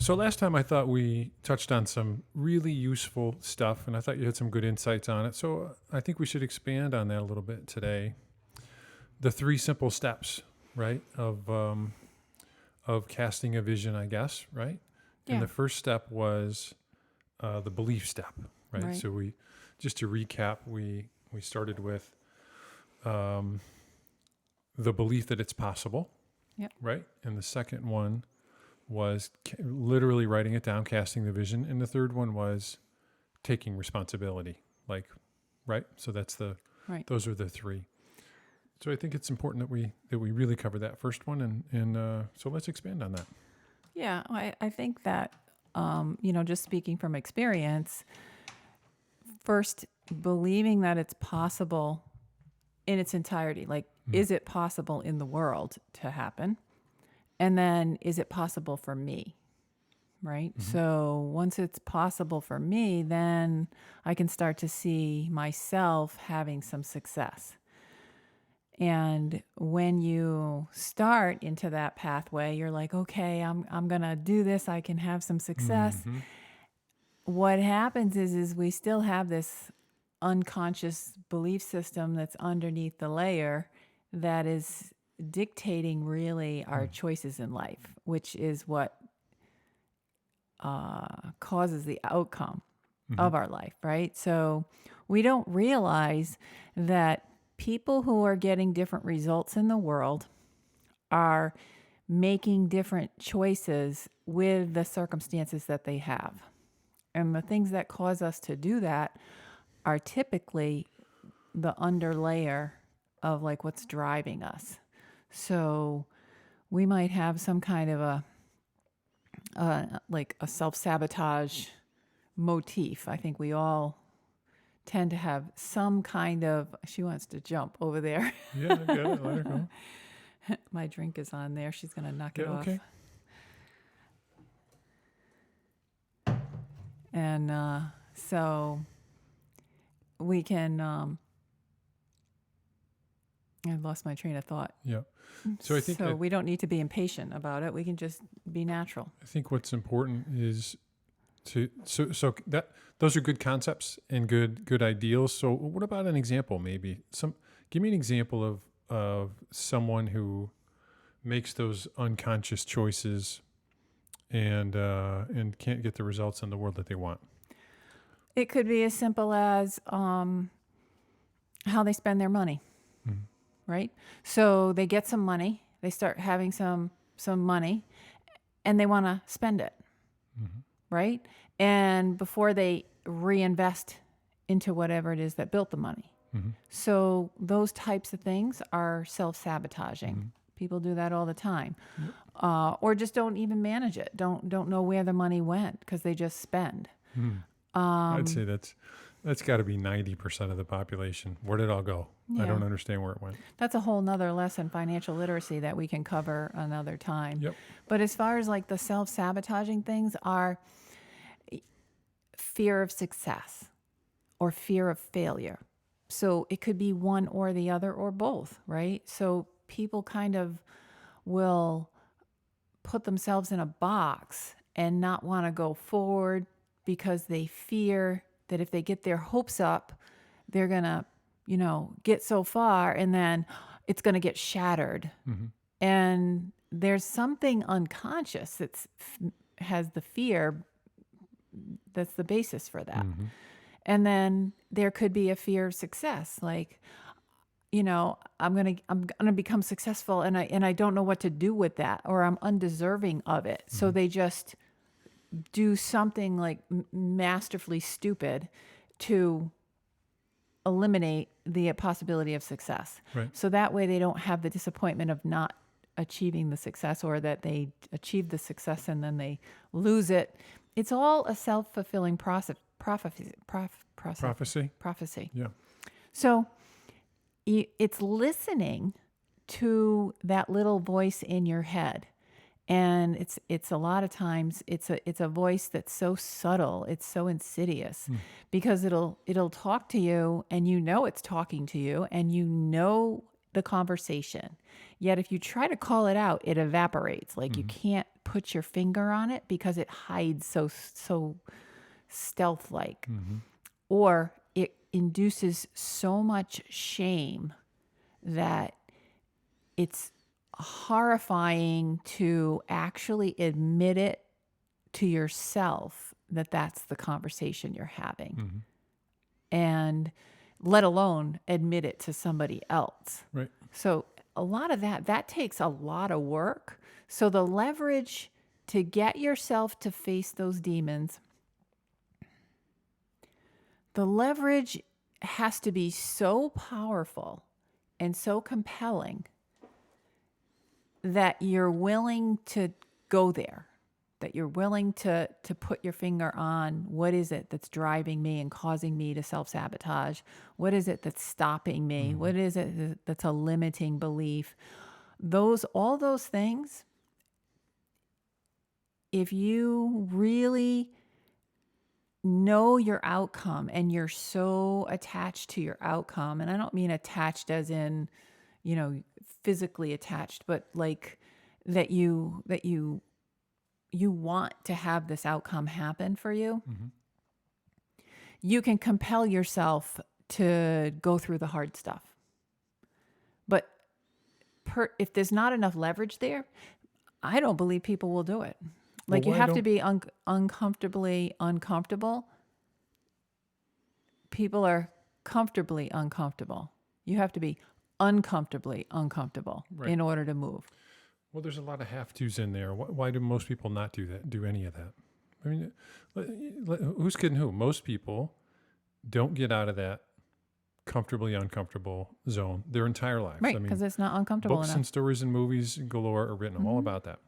So last time I thought we touched on some really useful stuff, and I thought you had some good insights on it. So I think we should expand on that a little bit today. The three simple steps, right, of casting a vision, I guess, right? And Yeah. the first step was the belief step, right? Right. So we, just to recap, we started with the belief that it's possible, Yep. right? And the second one was literally writing it down, casting the vision. And the third one was taking responsibility, like, right? So Right. those are the three. So I think it's important that we really cover that first one. And so let's expand on that. Yeah. I think that, just speaking from experience, first, believing that it's possible in its entirety. Like, is it possible in the world to happen? And then, is it possible for me? Right? So once it's possible for me, then I can start to see myself having some success. And when you start into that pathway, you're like, okay, I'm going to do this. I can have some success. Mhm. What happens is we still have this unconscious belief system that's underneath the layer that is dictating really our choices in life, which is what causes the outcome of our life, right? So we don't realize that people who are getting different results in the world are making different choices with the circumstances that they have. And the things that cause us to do that are typically the underlayer of like what's driving us. So we might have some kind of like a self-sabotage motif. I think we all tend to have some kind of, she wants to jump over there. Yeah, I get it. Let her go. My drink is on there. She's going to knock Yeah, it off. okay. And so we can, I lost my train of thought. Yeah. So I think we don't need to be impatient about it. We can just be natural. I think what's important is so that those are good concepts and good ideals. So what about an example? Maybe give me an example of someone who makes those unconscious choices and can't get the results in the world that they want. It could be as simple as how they spend their money, right? So they get some money, they start having some money, and they want to spend it, right? And before they reinvest into whatever it is that built the money. So those types of things are self-sabotaging. People do that all the time, or just don't even manage it. Don't know where the money went because they just spend. I'd say that's got to be 90% of the population. Where did it all go? Yeah. I don't understand where it went. That's a whole nother lesson, financial literacy, that we can cover another time. Yep. But as far as like the self-sabotaging things are fear of success or fear of failure. So it could be one or the other or both, right? So people kind of will put themselves in a box and not want to go forward because they fear that if they get their hopes up, they're going to, get so far and then it's going to get shattered. And there's something unconscious that has the fear that's the basis for that. And then there could be a fear of success, like, I'm gonna become successful, and I don't know what to do with that, or I'm undeserving of it. So they just do something like masterfully stupid to eliminate the possibility of success. Right. So that way they don't have the disappointment of not achieving the success, or that they achieve the success and then they lose it. It's all a self-fulfilling prophecy. Yeah. So it's listening to that little voice in your head. And it's a lot of times it's a voice that's so subtle, it's so insidious, because it'll talk to you, and it's talking to you, and the conversation. Yet if you try to call it out, it evaporates. Like you can't put your finger on it because it hides so stealth-like. Or it induces so much shame that it's horrifying to actually admit it to yourself that that's the conversation you're having. And let alone admit it to somebody else. Right. So a lot of that takes a lot of work. So the leverage to get yourself to face those demons, the leverage has to be so powerful and so compelling that you're willing to go there, that you're willing to put your finger on what is it that's driving me and causing me to self-sabotage? What is it that's stopping me? What is it that's a limiting belief? All those things, if you really know your outcome and you're so attached to your outcome, and I don't mean attached as in, physically attached, but like that you want to have this outcome happen for you, you can compel yourself to go through the hard stuff. But if there's not enough leverage there, I don't believe people will do it. Like you have to be uncomfortably uncomfortable. People are comfortably uncomfortable. You have to be uncomfortably uncomfortable in order to move. Well, there's a lot of have-tos in there. Why do most people not do any of that? I mean, who's kidding who? Most people don't get out of that comfortably uncomfortable zone their entire lives. Right, because it's not uncomfortable books enough. and stories and movies galore are written all about that.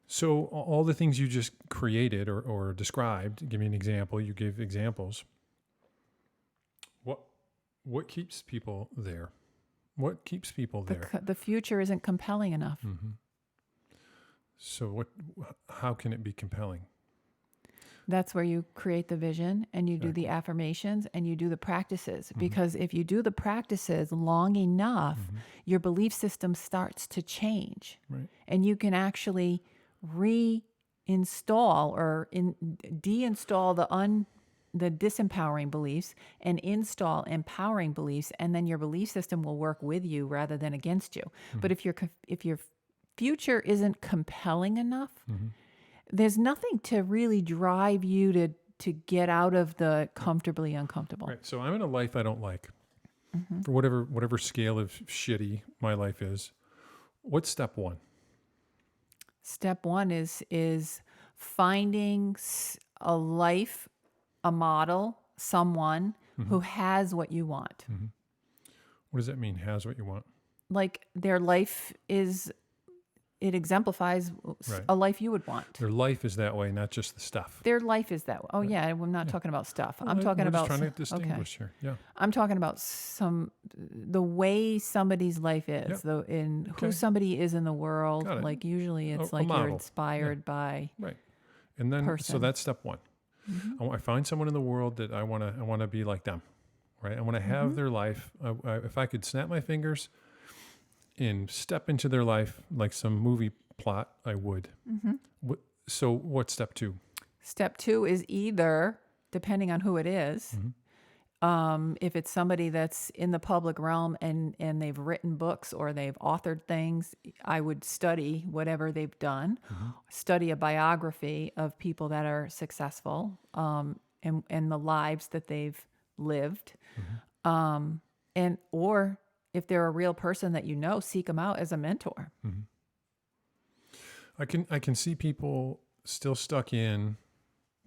So all the things you just created or described, give me an example, you gave examples. What keeps people there? What keeps people there? The future isn't compelling enough. So how can it be compelling? That's where you create the vision and you do the affirmations and you do the practices. Because if you do the practices long enough, your belief system starts to change. Right. And you can actually reinstall or deinstall the disempowering beliefs and install empowering beliefs, and then your belief system will work with you rather than against you. But if your future isn't compelling enough, there's nothing to really drive you to get out of the comfortably uncomfortable. Right. So I'm in a life I don't like. For whatever scale of shitty my life is. What's step one? Step one is finding a life, a model, someone who has what you want. What does that mean? Has what you want? Like their life it exemplifies a life you would want. Their life is that way, not just the stuff. Their life is that way. Oh yeah, I'm not talking about stuff. Well, I'm talking we're about just trying to distinguish here. Yeah. I'm talking about the way somebody's life is, who somebody is in the world. Like usually it's like you're inspired by right. And then person. So that's step one. I find someone in the world that I want to be like them, right? I want to have their life. If I could snap my fingers and step into their life like some movie plot, I would. So what's step two? Step two is either, depending on who it is, if it's somebody that's in the public realm and they've written books or they've authored things, I would study whatever they've done, study a biography of people that are successful and the lives that they've lived. Or if they're a real person that you know, seek them out as a mentor. I can see people still stuck in,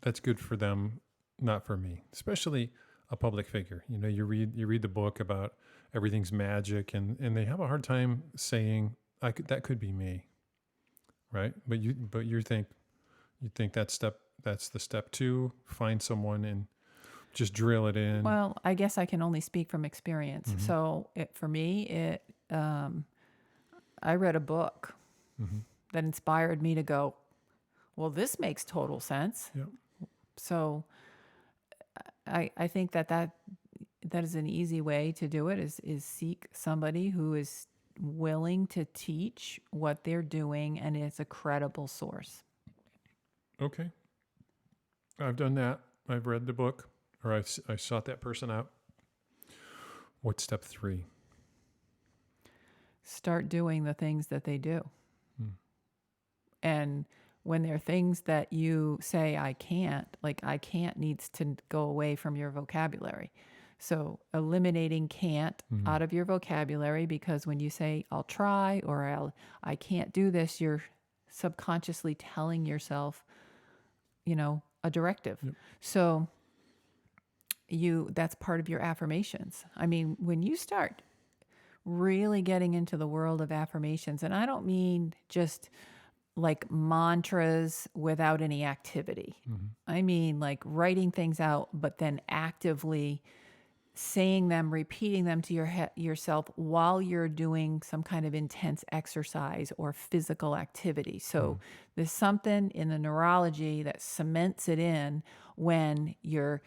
that's good for them, not for me, especially a public figure. You read the book about everything's magic and they have a hard time saying that could be me. Right. But you think that's the step two, find someone and just drill it in. Well, I guess I can only speak from experience. So for me, I read a book that inspired me to go, well, this makes total sense. Yep. So I think that that is an easy way to do it is seek somebody who is willing to teach what they're doing and is a credible source. Okay. I've done that. I've read the book, or I sought that person out. What's step 3? Start doing the things that they do. Hmm. And when there are things that you say, I can't, like I can't needs to go away from your vocabulary. So eliminating can't out of your vocabulary, because when you say, I'll try, or I can't do this, you're subconsciously telling yourself, a directive. Yep. So that's part of your affirmations. I mean, when you start really getting into the world of affirmations, and I don't mean just like mantras without any activity. I mean like writing things out, but then actively saying them, repeating them to yourself while you're doing some kind of intense exercise or physical activity. So there's something in the neurology that cements it in when you're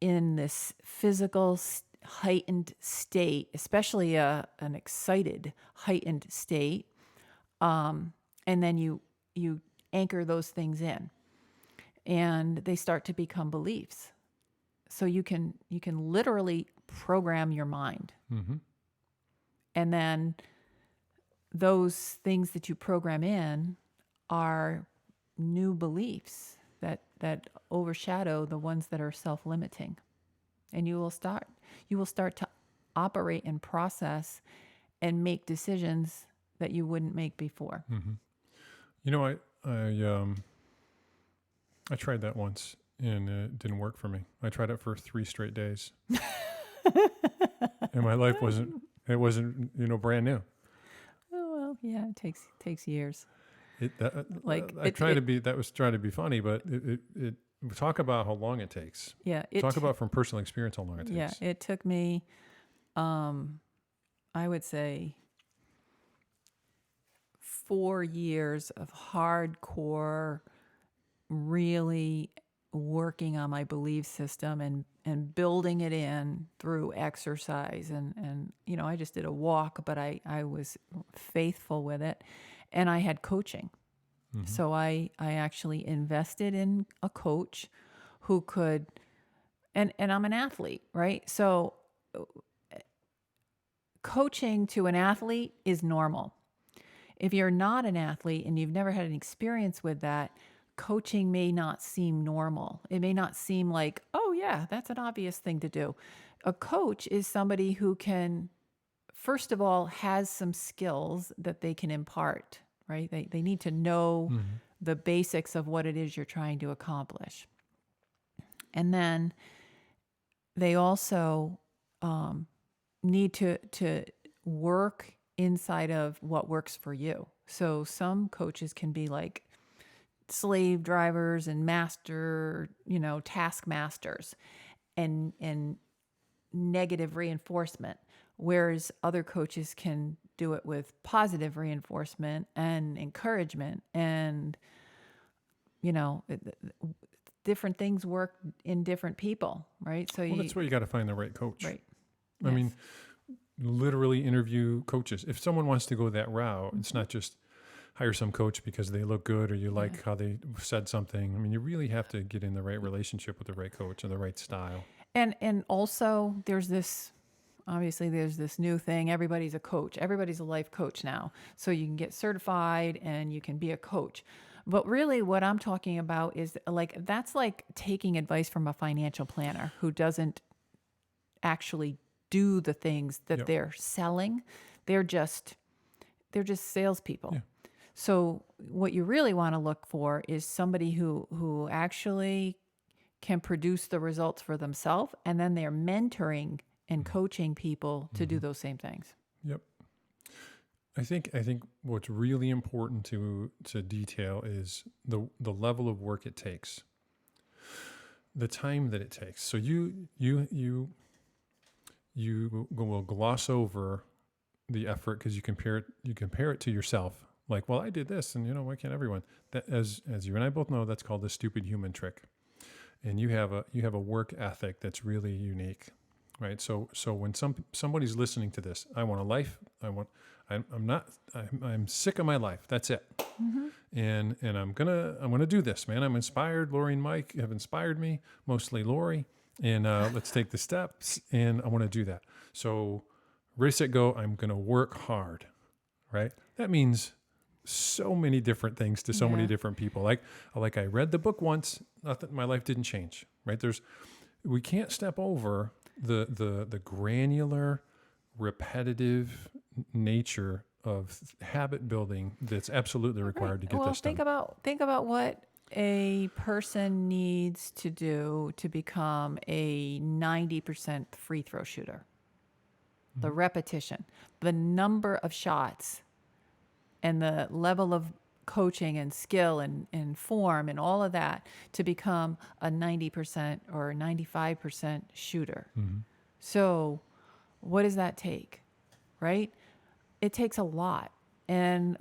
in this physical heightened state, especially an excited heightened state. And then you anchor those things in, and they start to become beliefs. So you can literally program your mind. And then those things that you program in are new beliefs that overshadow the ones that are self-limiting. And you will start to operate and process and make decisions that you wouldn't make before. I tried that once, and it didn't work for me. I tried it for 3 straight days. And my life wasn't brand new. Oh, well, yeah, it takes years. That was trying to be funny, but it talk about how long it takes. Yeah. Talk about from personal experience how long it takes. Yeah, it took me, I would say 4 years of hardcore, really working on my belief system and building it in through exercise. And I just did a walk, but I was faithful with it. And I had coaching. So I actually invested in a coach who could, and I'm an athlete, right? So coaching to an athlete is normal. If you're not an athlete and you've never had an experience with that, coaching may not seem normal. It may not seem like, oh yeah, that's an obvious thing to do. A coach is somebody who can, first of all, has some skills that they can impart, right? They need to know the basics of what it is you're trying to accomplish. And then they also need to work inside of what works for you. So some coaches can be like slave drivers and master, task masters and negative reinforcement, whereas other coaches can do it with positive reinforcement and encouragement. And different things work in different people, right? So that's where you got to find the right coach. Right. I mean, literally interview coaches. If someone wants to go that route, it's not just hire some coach because they look good or you like how they said something. I mean, you really have to get in the right relationship with the right coach and the right style. And also there's this new thing. Everybody's a coach. Everybody's a life coach now. So you can get certified and you can be a coach. But really what I'm talking about is that's like taking advice from a financial planner who doesn't actually do the things that they're selling. They're just salespeople. Yeah. So what you really want to look for is somebody who actually can produce the results for themselves, and then they're mentoring and coaching people to do those same things. Yep. I think what's really important to detail is the level of work it takes, the time that it takes. So you will gloss over the effort because you compare it to yourself. Like, well, I did this, and why can't everyone? That, as you and I both know, that's called the stupid human trick. And you have a work ethic that's really unique. right? So when somebody's listening to this, I want a life. I'm not. I'm sick of my life. That's it. Hmm. And I'm gonna do this, man. I'm inspired. Lori and Mike have inspired me, mostly Lori. And let's take the steps. And I want to do that. So, ready, set, go. I'm gonna work hard, right? That means so many different things to so many Yeah. different people. Like I read the book once. Nothing. My life didn't change, right? We can't step over the granular, repetitive nature of habit building that's absolutely Right. required to get Well, this done. think about what a person needs to do to become a 90% free throw shooter. The Mhm. repetition, the number of shots, and the level of coaching and skill and form and all of that to become a 90% or 95% shooter. Mhm. So, what does that take? Right? It takes a lot. And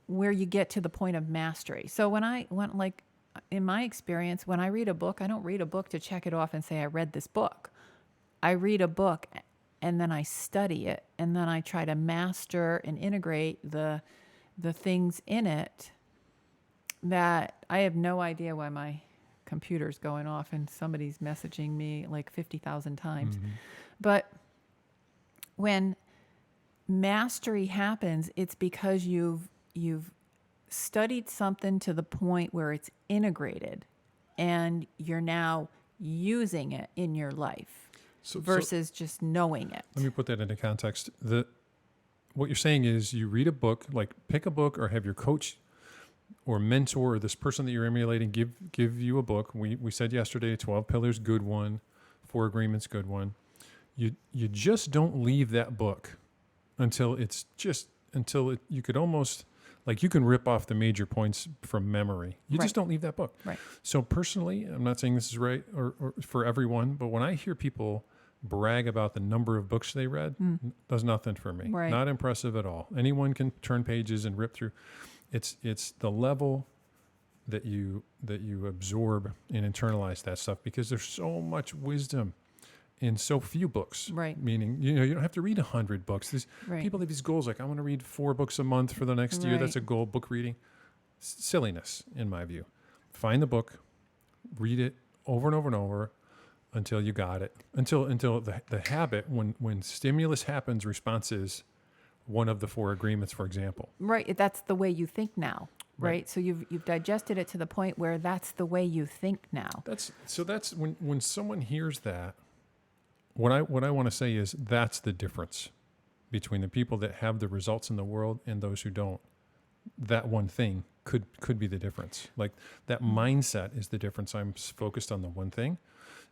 where you get to the point of mastery. So, when I went, like, in my experience, when I read a book, I don't read a book to check it off and say, I read this book. I read a book and then I study it and then I try to master and integrate the things in it that I have no idea why my computer's going off and somebody's messaging me like 50,000 times. Mhm. But when mastery happens, it's because you've studied something to the point where it's integrated and you're now using it in your life So versus just knowing let it. me put that into context. What you're saying is you read a book, like pick a book or have your coach or mentor or this person that you're emulating give you a book. We said yesterday 12 Pillars, good one, 4 Agreements, good one. You just don't leave that book until you could almost, like, you can rip off the major points from memory. You Right. just don't leave that book. Right. So personally, I'm not saying this is right or for everyone, but when I hear people brag about the number of books they read, does nothing for me. Right. Not impressive at all. Anyone can turn pages and rip through. It's the level that you absorb and internalize that stuff, because there's so much wisdom in so few books. Right. Meaning, you don't have to read 100 books. These Right. people have these goals, like, I want to read 4 books a month for the next year. That's a Right. goal, book reading. Silliness, in my view. Find the book, read it over and over and over until you got it. Until the habit, when stimulus happens, response is one of the 4 agreements, for example. Right. That's the way you think now. Right. Right. So you've digested it to the point where that's the way you think now. That's when someone hears that, what I want to say is that's the difference between the people that have the results in the world and those who don't. That one thing could be the difference. Like, that mindset is the difference. I'm focused on the one thing,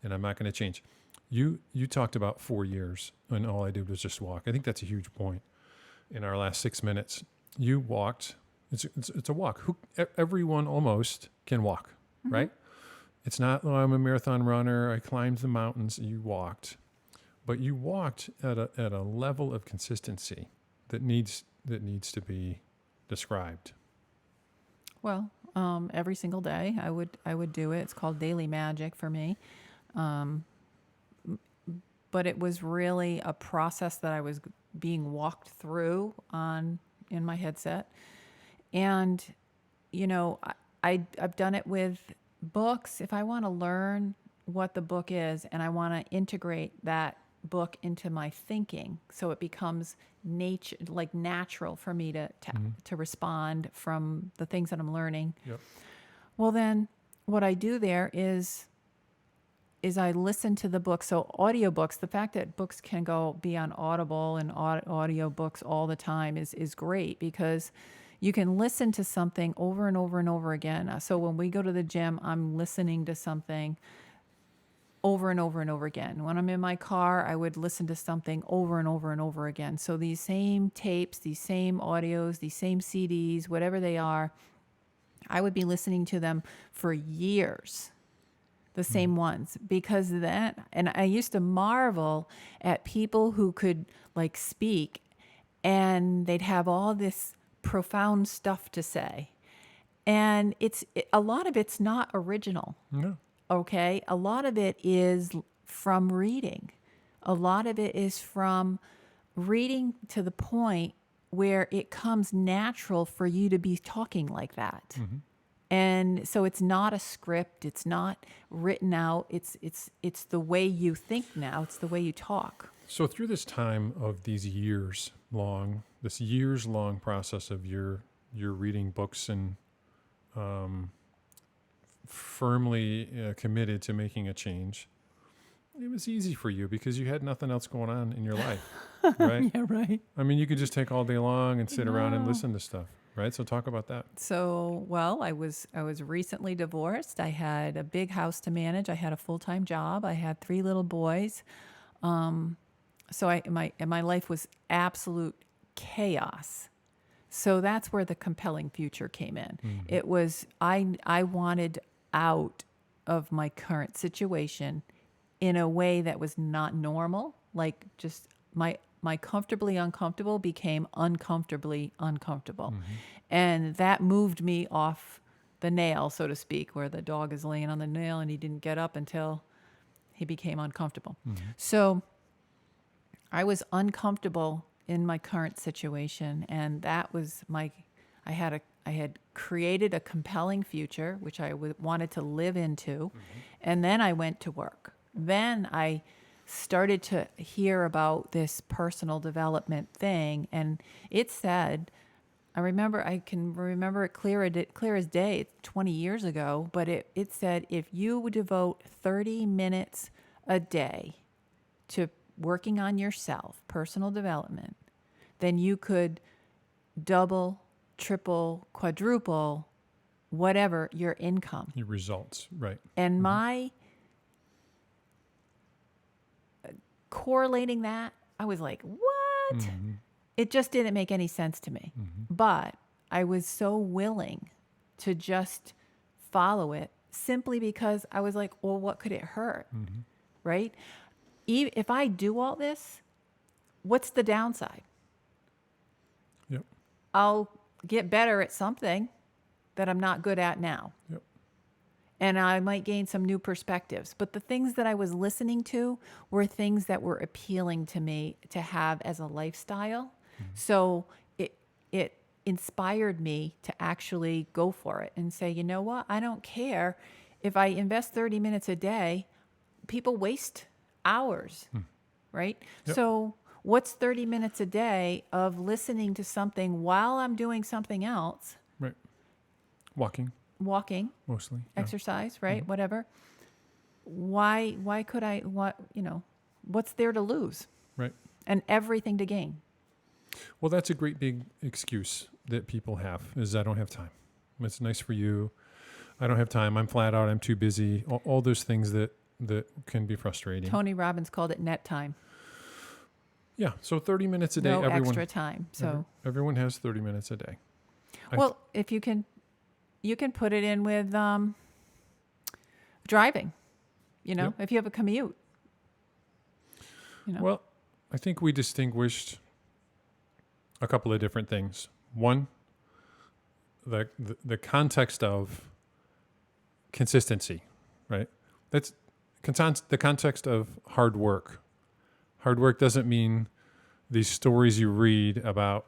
and I'm not going to change. You talked about 4 years, and all I did was just walk. I think that's a huge point. In our last 6 minutes, you walked. It's a walk. Everyone almost can walk, right? It's not, oh, I'm a marathon runner, I climbed the mountains. You walked, but you walked at a level of consistency that needs to be described. Well, every single day I would do it. It's called daily magic for me. But it was really a process that I was being walked through in my headset. And, I've done it with books. If I want to learn what the book is and I want to integrate that book into my thinking, so it becomes natural for me to respond from the things that I'm learning. Yep. Well, then what I do there is I listen to the book. So audiobooks, the fact that books can be on Audible and audiobooks all the time is great, because you can listen to something over and over and over again. So when we go to the gym, I'm listening to something over and over and over again. When I'm in my car, I would listen to something over and over and over again. So these same tapes, these same audios, these same CDs, whatever they are, I would be listening to them for years. The same ones, because and I used to marvel at people who could, like, speak and they'd have all this profound stuff to say. And a lot of it's not original. No. Okay. A lot of it is from reading. A lot of it is from reading to the point where it comes natural for you to be talking like that. And so it's not a script, it's not written out, it's the way you think now, it's the way you talk. So through this time of these this years long process of your reading books and firmly committed to making a change, it was easy for you because you had nothing else going on in your life, right? Yeah, right. I mean, you could just take all day long and sit around and No. listen to stuff, right? So talk about that. So, well, I was recently divorced. I had a big house to manage. I had a full-time job. I had 3 little boys. So my life was absolute chaos. So that's where the compelling future came in. It was I wanted out of my current situation in a way that was not normal. Like just my comfortably uncomfortable became uncomfortably uncomfortable. And that moved me off the nail, so to speak, where the dog is laying on the nail and he didn't get up until he became uncomfortable. So I was uncomfortable in my current situation, and that was I had created a compelling future, which I wanted to live into, and then I went to work. Then I started to hear about this personal development thing, and it said, I can remember it clear as day, 20 years ago, but it said if you would devote 30 minutes a day to working on yourself, personal development, then you could double, triple, quadruple, whatever your income. Your results, right? And my correlating that, I was like, what? It just didn't make any sense to me. But I was so willing to just follow it simply because I was like, well, what could it hurt? Right? If I do all this, what's the downside? Yep. I'll get better at something that I'm not good at now. Yep. And I might gain some new perspectives. But the things that I was listening to were things that were appealing to me to have as a lifestyle. So it inspired me to actually go for it and say, you know what? I don't care if I invest 30 minutes a day. People waste hours, right? Yep. So what's 30 minutes a day of listening to something while I'm doing something else? Right. Walking mostly. Yeah. Exercise, right? Whatever. Why could I, what's there to lose? Right. And everything to gain. Well, that's a great big excuse that people have is I don't have time. It's nice for you. I don't have time. I'm flat out. I'm too busy. All those things that can be frustrating. Tony Robbins called it net time. Yeah. So 30 minutes a day. No extra time. So everyone has 30 minutes a day. well, if you can put it in with driving, Yep. if you have a commute. Well, I think we distinguished a couple of different things. One, the context of consistency, right? That's the context of hard work. Hard work doesn't mean these stories you read about,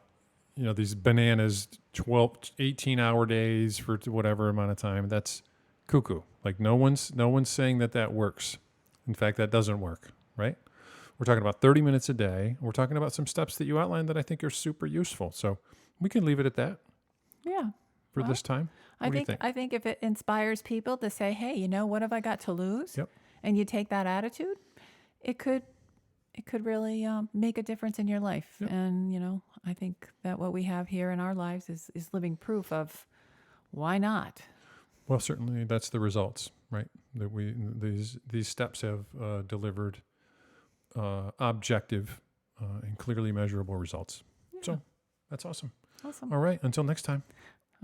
these bananas, 12, 18-hour days for whatever amount of time. That's cuckoo. Like no one's saying that works. In fact, that doesn't work, right? We're talking about 30 minutes a day. We're talking about some steps that you outlined that I think are super useful. So we can leave it at that. Yeah. For this time. What do you think? I think if it inspires people to say, hey, what have I got to lose? Yep. And you take that attitude, it could really make a difference in your life. Yep. And, I think that what we have here in our lives is living proof of why not? Well, certainly that's the results, right? That these steps have delivered objective and clearly measurable results. Yeah. So that's awesome. Awesome. All right. Until next time.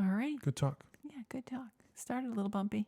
All right. Good talk. Yeah, good talk. Started a little bumpy.